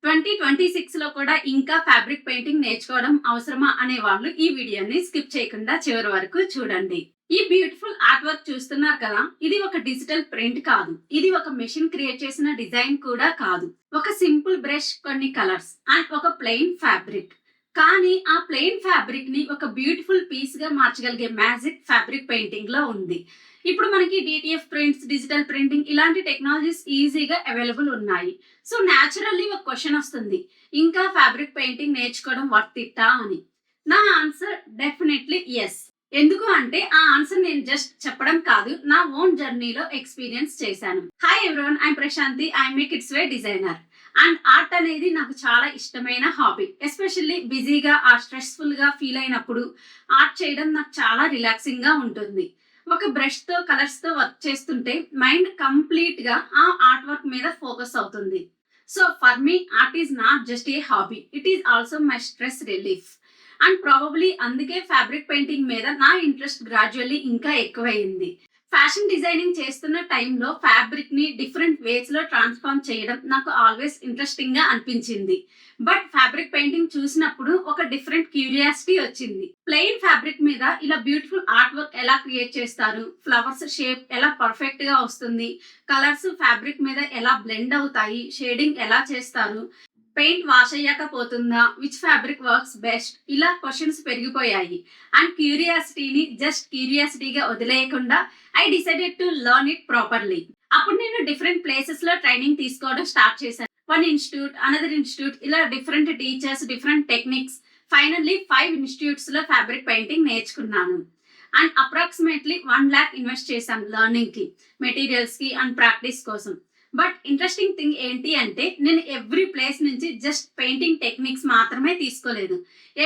2026 లో కూడా ఇంకా ఫ్యాబ్రిక్ పెయింటింగ్ నేర్చుకోవడం అవసరమా అనే వాళ్ళు ఈ వీడియోని స్కిప్ చేయకుండా చివరి వరకు చూడండి. ఈ బ్యూటిఫుల్ ఆర్ట్ వర్క్ చూస్తున్నారు కదా, ఇది ఒక డిజిటల్ ప్రింట్ కాదు, ఇది ఒక మెషిన్ క్రియేట్ చేసిన డిజైన్ కూడా కాదు. ఒక సింపుల్ బ్రష్, కొన్ని కలర్స్ అండ్ ఒక ప్లెయిన్ ఫ్యాబ్రిక్. కానీ ఆ ప్లెయిన్ ఫ్యాబ్రిక్ ని ఒక బ్యూటిఫుల్ పీస్ గా మార్చగలిగే మ్యాజిక్ ఫ్యాబ్రిక్ పెయింటింగ్ లో ఉంది. ఇప్పుడు మనకి డిటిఎఫ్ ప్రింట్స్, డిజిటల్ ప్రింటింగ్ ఇలాంటి టెక్నాలజీస్ ఈజీగా అవైలబుల్ ఉన్నాయి. సో న్యాచురల్లీ ఒక క్వశ్చన్ వస్తుంది, ఇంకా ఫ్యాబ్రిక్ పెయింటింగ్ నేర్చుకోవడం వర్త్ ఇట్టా అని. నా ఆన్సర్ డెఫినెట్లీ ఎస్. ఎందుకు అంటే ఆ ఆన్సర్ నేను జస్ట్ చెప్పడం కాదు, నా ఓన్ జర్నీలో ఎక్స్పీరియన్స్ చేశాను. Hi everyone, I'm Prashanti, I'm a kids wear designer. And art అనేది నాకు చాలా ఇష్టమైన హాబీ. ఎస్పెషల్లీ బిజీగా స్ట్రెస్ఫుల్ గా ఫీల్ అయినప్పుడు ఆర్ట్ చేయడం నాకు చాలా రిలాక్సింగ్ గా ఉంటుంది. ఒక బ్రష్ తో, కలర్స్ తో వర్క్ చేస్తుంటే మైండ్ కంప్లీట్ గా ఆ ఆర్ట్ వర్క్ మీద ఫోకస్ అవుతుంది. So for me art is not just a hobby, it is also my stress relief. And probably అందుకే ఫ్యాబ్రిక్ పెయింటింగ్ మీద నా ఇంట్రెస్ట్ గ్రాడ్యువల్లీ ఇంకా ఎక్కువైంది. ఫ్యాషన్ డిజైనింగ్ చేస్తున్న టైంలో ఫ్యాబ్రిక్ ని డిఫరెంట్ వేస్ లో ట్రాన్స్ఫార్మ్ చేయడం నాకు ఆల్వేస్ ఇంట్రెస్టింగ్ గా అనిపించింది. బట్ ఫ్యాబ్రిక్ పెయింటింగ్ చూసినప్పుడు ఒక డిఫరెంట్ క్యూరియాసిటీ వచ్చింది. ప్లెయిన్ ఫ్యాబ్రిక్ మీద ఇలా బ్యూటిఫుల్ ఆర్ట్ వర్క్ ఎలా క్రియేట్ చేస్తారు, ఫ్లవర్స్ షేప్ ఎలా పర్ఫెక్ట్ గా వస్తుంది, కలర్స్ ఫ్యాబ్రిక్ మీద ఎలా బ్లెండ్ అవుతాయి, షేడింగ్ ఎలా చేస్తారు, పెయింట్ వాష్ అయ్యాక పోతుందా, విచ్ ఫ్యాబ్రిక్ వర్క్స్ బెస్ట్, ఇలా క్వశ్చన్స్ పెరిగిపోయాయి. అండ్ క్యూరియాసిటీని జస్ట్ క్యూరియాసిటీగా వదిలేయకుండా I decided to learn it properly. అప్పుడు నేను డిఫరెంట్ ప్లేసెస్ లో ట్రైనింగ్ తీసుకోవడం స్టార్ట్ చేశాను. వన్ ఇన్స్టిట్యూట్, అనదర్ ఇన్స్టిట్యూట్, ఇలా different teachers, different techniques. Finally 5 institutes లో ఫ్యాబ్రిక్ పెయింటింగ్ నేర్చుకున్నాను. అండ్ అప్రాక్సిమేట్లీ 1 lakh ఇన్వెస్ట్ చేశాను లెర్నింగ్ కి, మెటీరియల్స్ కి అండ్ ప్రాక్టీస్ కోసం. బట్ ఇంట్రెస్టింగ్ థింగ్ ఏంటి అంటే, నేను ఎవ్రీ ప్లేస్ నుంచి జస్ట్ పెయింటింగ్ టెక్నిక్స్ మాత్రమే తీసుకోలేదు.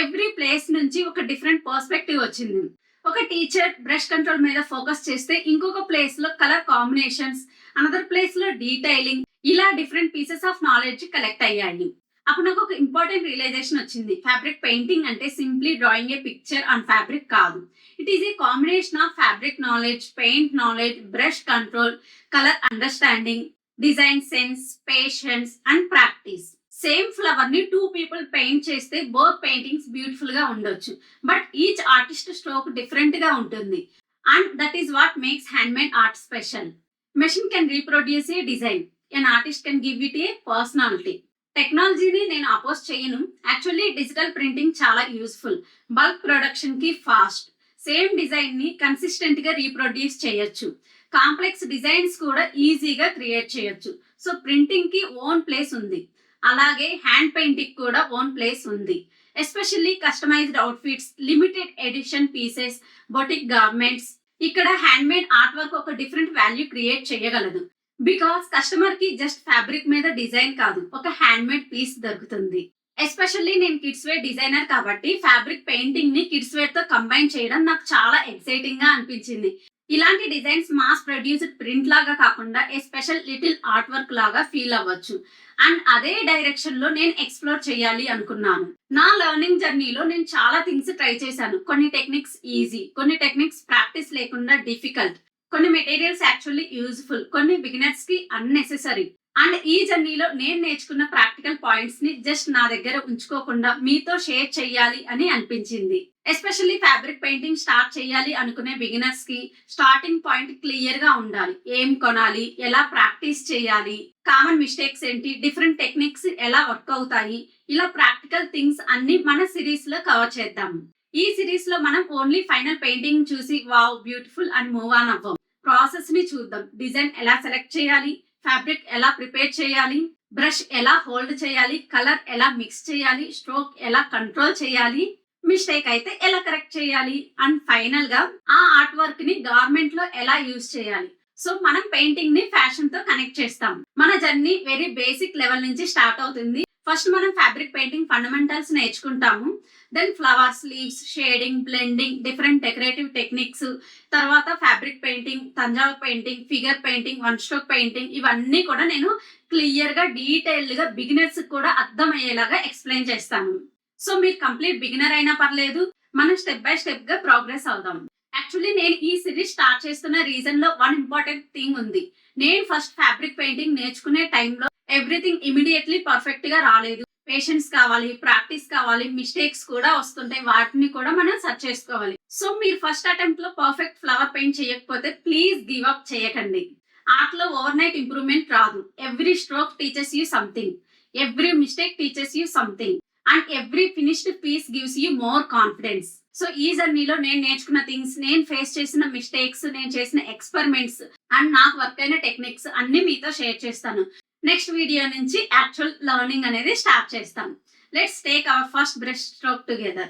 ఎవ్రీ ప్లేస్ నుంచి ఒక డిఫరెంట్ పర్స్పెక్టివ్ వచ్చింది. ఒక టీచర్ బ్రష్ కంట్రోల్ మీద ఫోకస్ చేస్తే, ఇంకొక ప్లేస్ లో కలర్ కాంబినేషన్స్, అనదర్ ప్లేస్ లో డీటైలింగ్, ఇలా different pieces of knowledge collect అయ్యాయి. అప్పుడు నాకు ఒక ఇంపార్టెంట్ రియలైజేషన్ వచ్చింది. ఫ్యాబ్రిక్ పెయింటింగ్ అంటే simply drawing a picture on fabric కాదు. It is a combination of fabric knowledge, paint knowledge, brush control, colour understanding, design sense, patience and practice. Same flower ని 2 people paint చేస్తే both paintings beautiful గా ఉండొచ్చు, but each artist stroke different గా ఉంటుంది. And that is what makes handmade art special. Machine can reproduce a design, an artist can give it a personality. టెక్నాలజీని నేను oppose చేయను. Actually digital printing చాలా useful. Bulk production కి fast, same design ని consistent గా reproduce చేయొచ్చు. Complex designs కూడా ఈజీగా క్రియేట్ చేయొచ్చు. సో ప్రింటింగ్ కి ఓన్ ప్లేస్ ఉంది, అలాగే హ్యాండ్ పెయింటింగ్ కూడా ఓన్ ప్లేస్ ఉంది. Especially customized outfits, limited edition pieces, boutique garments, ఇక్కడ హ్యాండ్ మేడ్ ఆర్ట్ వర్క్ ఒక డిఫరెంట్ వాల్యూ క్రియేట్ చేయగలదు. బికాస్ కస్టమర్ కి జస్ట్ ఫ్యాబ్రిక్ మీద డిజైన్ కాదు, ఒక హ్యాండ్ మేడ్ పీస్ దొరుకుతుంది. ఎస్పెషల్లీ నేను కిడ్స్ వేర్ డిజైనర్ కాబట్టి ఫ్యాబ్రిక్ పెయింటింగ్ ని కిడ్స్ వేర్ తో కంబైన్ చేయడం నాకు చాలా ఎక్సైటింగ్ గా అనిపించింది. ఇలాంటి డిజైన్స్ మాస్ ప్రొడ్యూస్డ్ ప్రింట్ లాగా కాకుండా ఏ స్పెషల్ లిటిల్ ఆర్ట్ వర్క్ లాగా ఫీల్ అవ్వచ్చు. అండ్ అదే డైరెక్షన్ లో నేను ఎక్స్ప్లోర్ చేయాలి అనుకున్నాను. నా లెర్నింగ్ జర్నీలో నేను చాలా థింగ్స్ ట్రై చేశాను. కొన్ని టెక్నిక్స్ ఈజీ, కొన్ని టెక్నిక్స్ ప్రాక్టీస్ లేకుండా డిఫికల్ట్, కొన్ని మెటీరియల్స్ యాక్చువల్లీ యూజ్ఫుల్, కొన్ని బిగినర్స్ కి అన్నెసెసరీ. అండ్ ఈ జర్నీలో నేను నేర్చుకున్న ప్రాక్టికల్ పాయింట్స్ ని జస్ట్ నా దగ్గర ఉంచుకోకుండా మీతో షేర్ చేయాలి అని అనిపించింది. ఎస్పెషల్లీ ఫ్యాబ్రిక్ పెయింటింగ్ స్టార్ట్ చేయాలి అనుకునే బిగినర్స్ కి స్టార్టింగ్ పాయింట్ క్లియర్ గా ఉండాలి. ఏం కొనాలి, ఎలా ప్రాక్టీస్ చేయాలి, కామన్ మిస్టేక్స్ ఏంటి, డిఫరెంట్ టెక్నిక్స్ ఎలా వర్క్ అవుతాయి, ఇలా ప్రాక్టికల్ థింగ్స్ అన్ని మన సిరీస్ లో కవర్ చేద్దాం. ఈ సిరీస్ లో మనం ఓన్లీ ఫైనల్ పెయింటింగ్ చూసి వావ్ బ్యూటిఫుల్ అని మూవ్ ఆన్ అవ్వం. ప్రాసెస్ ని చూద్దాం. డిజైన్ ఎలా సెలెక్ట్ చేయాలి, ఫ్యాబ్రిక్ ఎలా ప్రిపేర్ చేయాలి, బ్రష్ ఎలా హోల్డ్ చేయాలి, కలర్ ఎలా మిక్స్ చేయాలి, స్ట్రోక్ ఎలా కంట్రోల్ చేయాలి, మిస్టేక్ అయితే ఎలా కరెక్ట్ చేయాలి, అండ్ ఫైనల్ గా ఆ ఆర్ట్ వర్క్ ని గార్మెంట్ లో ఎలా యూజ్ చేయాలి. సో మనం పెయింటింగ్ ని ఫ్యాషన్ తో కనెక్ట్ చేస్తాం. మన జర్నీ వెరీ బేసిక్ లెవెల్ నుంచి స్టార్ట్ అవుతుంది. ఫస్ట్ మనం ఫ్యాబ్రిక్ పెయింటింగ్ ఫండమెంటల్స్ నేర్చుకుంటాము. Then flowers, leaves, shading, blending, different decorative techniques, తర్వాత fabric painting, Thanjavur painting, figure painting, one stroke painting, ఇవన్నీ కూడా నేను క్లియర్ గా డీటెయిల్డ్ గా బిగినర్స్ కూడా అర్థమయ్యేలాగా ఎక్స్ప్లెయిన్ చేస్తాను. సో మీరు కంప్లీట్ బిగినర్ అయినా పర్లేదు, మనం స్టెప్ బై స్టెప్ గా ప్రోగ్రెస్ అవుదాం. యాక్చువల్లీ నేను ఈ సిరీస్ స్టార్ట్ చేస్తున్న రీజన్ లో వన్ ఇంపార్టెంట్ థింగ్ ఉంది. నేను ఫస్ట్ ఫ్యాబ్రిక్ పెయింటింగ్ నేర్చుకునే టైంలో ఎవ్రీథింగ్ ఇమీడియట్లీ పర్ఫెక్ట్ గా రాలేదు. పేషెన్స్ కావాలి, ప్రాక్టీస్ కావాలి, మిస్టేక్స్ కూడా వస్తుంటాయి. వాటిని కూడా మనం సెర్చ్ చేసుకోవాలి. సో మీరు ఫస్ట్ అటెంప్ట్ లో పర్ఫెక్ట్ ఫ్లవర్ పెయింట్ చేయకపోతే ప్లీజ్ గివ్ అప్ చేయకండి. ఆర్ట్ లో ఓవర్ నైట్ ఇంప్రూవ్మెంట్ రాదు. Every stroke teaches you something, every mistake teaches you something, and every finished piece gives you more confidence. So ఈ జర్నీలో నేను నేర్చుకున్న things, నేను ఫేస్ చేసిన మిస్టేక్స్, నేను చేసిన ఎక్స్పెరిమెంట్స్ అండ్ నాకు వర్క్ అయిన టెక్నిక్స్ అన్ని మీతో షేర్ చేస్తాను. నెక్స్ట్ వీడియో నుంచి యాక్చువల్ లెర్నింగ్ అనేది స్టార్ట్ చేస్తాను. Let's take our first brush stroke together.